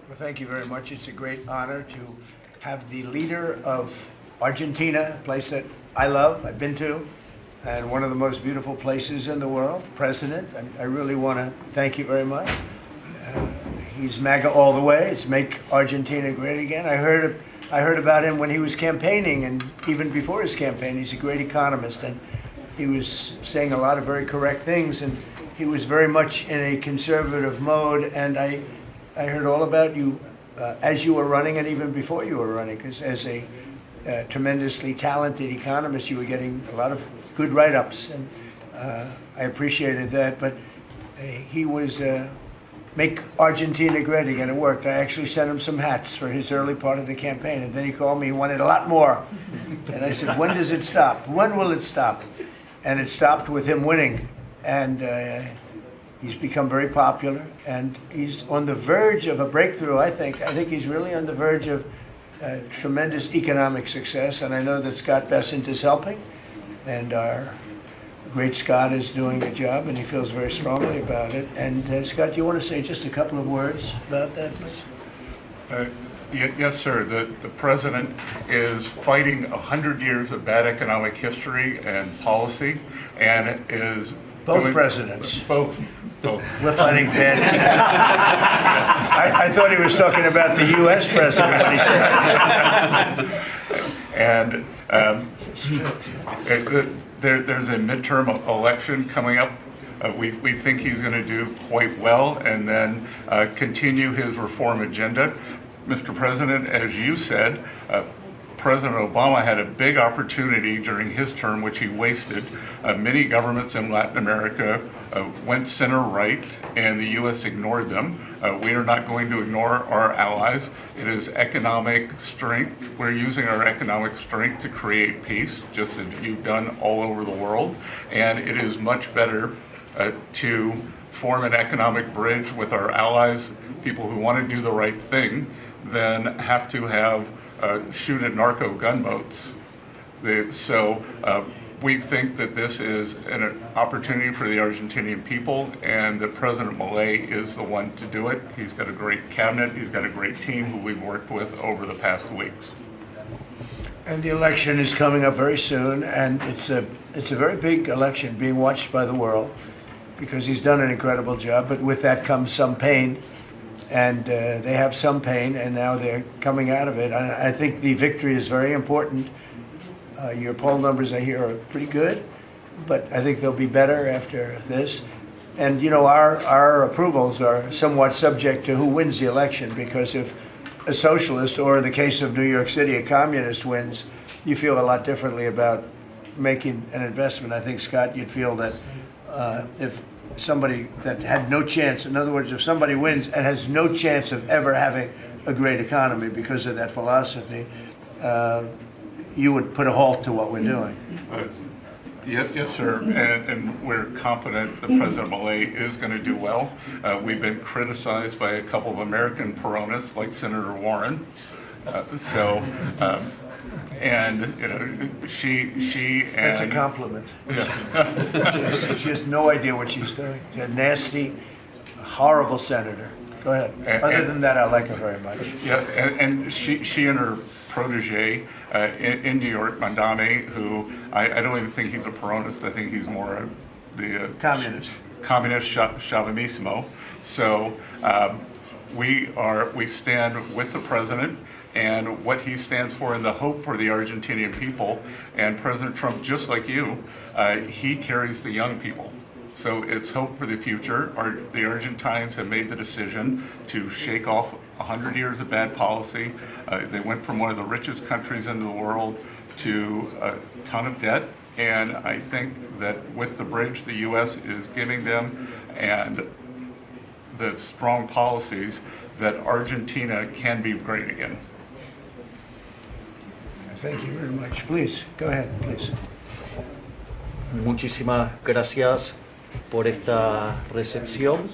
Well, thank you very much. It's a great honor to have the leader of Argentina, a place that I love, I've been to, and one of the most beautiful places in the world, President. I really want to thank you very much. He's MAGA all the way. It's Make Argentina Great Again. I heard about him when he was campaigning, and even before his campaign. He's a great economist, and he was saying a lot of very correct things, and he was very much in a conservative mode. And I heard all about you as you were running and even before you were running, because as a tremendously talented economist, you were getting a lot of good write-ups, and I appreciated that. But he was Make Argentina Great Again. It worked. I actually sent him some hats for his early part of the campaign, and then he called me. He wanted a lot more, and I said, "When does it stop? When will it stop?" And it stopped with him winning, and he's become very popular, and he's on the verge of a breakthrough. I think he's really on the verge of tremendous economic success, and I know that Scott Bessent is helping, and our great Scott is doing a job, and he feels very strongly about it. And Scott, do you want to say just a couple of words about that, please? Yes, sir. The president is fighting 100 years of bad economic history and policy, and is both presidents. Both. We're fighting bad. I thought he was talking about the U.S. president when he said. And there's a midterm election coming up. We think he's going to do quite well, and then continue his reform agenda. Mr. President, as you said, President Obama had a big opportunity during his term, which he wasted. Many governments in Latin America went center-right, and the U.S. ignored them. We are not going to ignore our allies. It is economic strength. We're using our economic strength to create peace, just as you've done all over the world. And it is much better to form an economic bridge with our allies, people who want to do the right thing, than have to have shoot at narco gunboats. So we think that this is an opportunity for the Argentinian people, and that President Milei is the one to do it. He's got a great cabinet, he's got a great team who we've worked with over the past weeks. And the election is coming up very soon, and it's a very big election being watched by the world, because he's done an incredible job, but with that comes some pain. And they have some pain, and now they're coming out of it. I think the victory is very important. Your poll numbers, I hear, are pretty good, but I think they'll be better after this. And, you know, our approvals are somewhat subject to who wins the election, because if a socialist, or in the case of New York City, a communist wins, you feel a lot differently about making an investment. I think, Scott, you'd feel that if somebody that had no chance, in other words, if somebody wins and has no chance of ever having a great economy because of that philosophy, you would put a halt to what we're doing. Yes, sir, and we're confident that President Milei is going to do well. We've been criticized by a couple of American Peronists, like Senator Warren. And you know, she and that's a compliment. Yeah. She has no idea what she's doing. She's a nasty, horrible senator. Go ahead. Other than that, I like her very much. Yeah, and she and her protege in New York, Mandani, who I don't even think he's a Peronist. I think he's more the communist Chavismo. So we stand with the president and what he stands for, and the hope for the Argentinian people. And President Trump, just like you, he carries the young people. So it's hope for the future. The Argentines have made the decision to shake off 100 years of bad policy. They went from one of the richest countries in the world to a ton of debt. And I think that with the bridge the U.S. is giving them and the strong policies, that Argentina can be great again. Thank you very much. Please, go ahead, please. Muchísimas gracias por esta recepción.